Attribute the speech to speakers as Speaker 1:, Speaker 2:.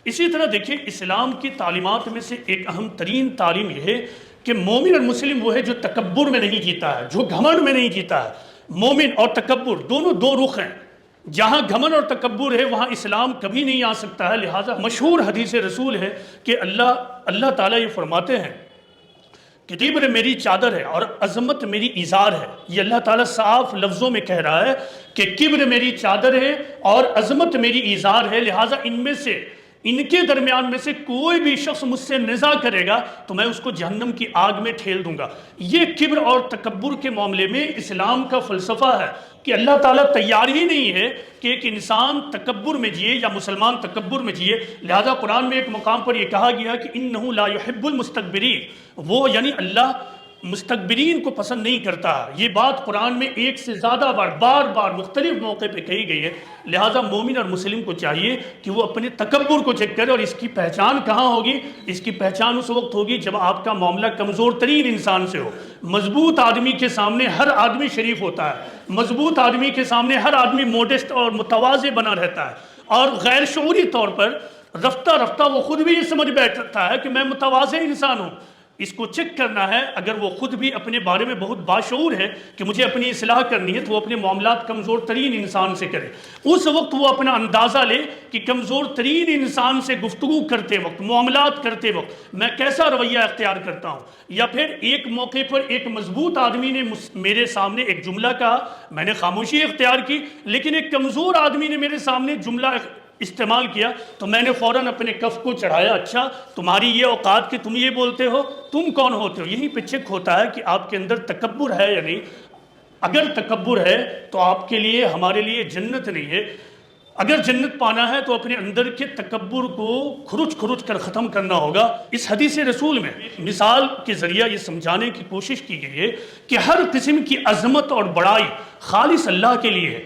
Speaker 1: اسی طرح دیکھیں اسلام کی تعلیمات میں سے ایک اہم ترین تعلیم یہ ہے کہ مومن اور مسلم وہ ہے جو تکبر میں نہیں جیتا ہے، جو گھمنڈ میں نہیں جیتا ہے۔ مومن اور تکبر دونوں دو رخ ہیں، جہاں گھمنڈ اور تکبر ہے وہاں اسلام کبھی نہیں آ سکتا ہے۔ لہٰذا مشہور حدیث رسول ہے کہ اللہ تعالیٰ یہ فرماتے ہیں کہ کبر میری چادر ہے اور عظمت میری ازار ہے۔ یہ اللہ تعالیٰ صاف لفظوں میں کہہ رہا ہے کہ کبر میری چادر ہے اور عظمت میری ازار ہے، لہٰذا ان کے درمیان میں سے کوئی بھی شخص مجھ سے نزاع کرے گا تو میں اس کو جہنم کی آگ میں ٹھیل دوں گا۔ یہ کبر اور تکبر کے معاملے میں اسلام کا فلسفہ ہے کہ اللہ تعالیٰ تیار ہی نہیں ہے کہ ایک انسان تکبر میں جیے یا مسلمان تکبر میں جیے۔ لہذا قرآن میں ایک مقام پر یہ کہا گیا کہ انہو لا یحب المستکبرین، وہ یعنی اللہ مستکبرین کو پسند نہیں کرتا۔ یہ بات قرآن میں ایک سے زیادہ بار مختلف موقع پہ کہی گئی ہے۔ لہٰذا مومن اور مسلم کو چاہیے کہ وہ اپنے تکبر کو چیک کرے، اور اس کی پہچان کہاں ہوگی؟ اس کی پہچان اس وقت ہوگی جب آپ کا معاملہ کمزور ترین انسان سے ہو۔ مضبوط آدمی کے سامنے ہر آدمی شریف ہوتا ہے، مضبوط آدمی کے سامنے ہر آدمی موڈسٹ اور متواضع بنا رہتا ہے، اور غیر شعوری طور پر رفتہ رفتہ وہ خود بھی یہ سمجھ بیٹھتا ہے کہ میں متواضع انسان ہوں۔ اس کو چیک کرنا ہے، اگر وہ خود بھی اپنے بارے میں بہت باشعور ہے کہ مجھے اپنی اصلاح کرنی ہے تو وہ اپنے معاملات کمزور ترین انسان سے کرے۔ اس وقت وہ اپنا اندازہ لے کہ کمزور ترین انسان سے گفتگو کرتے وقت، معاملات کرتے وقت میں کیسا رویہ اختیار کرتا ہوں۔ یا پھر ایک موقع پر ایک مضبوط آدمی نے میرے سامنے ایک جملہ کہا، میں نے خاموشی اختیار کی، لیکن ایک کمزور آدمی نے میرے سامنے جملہ استعمال کیا تو میں نے فوراً اپنے کف کو چڑھایا، اچھا تمہاری یہ اوقات کہ تم یہ بولتے ہو، تم کون ہوتے ہو؟ یہیں پہ چیک ہوتا ہے کہ آپ کے اندر تکبر ہے یا نہیں۔ اگر تکبر ہے تو آپ کے لیے ہمارے لیے جنت نہیں ہے۔ اگر جنت پانا ہے تو اپنے اندر کے تکبر کو کھرچ کر ختم کرنا ہوگا۔ اس حدیث رسول میں مثال کے ذریعہ یہ سمجھانے کی کوشش کی گئی ہے کہ ہر قسم کی عظمت اور بڑائی خالص اللہ کے لیے ہے۔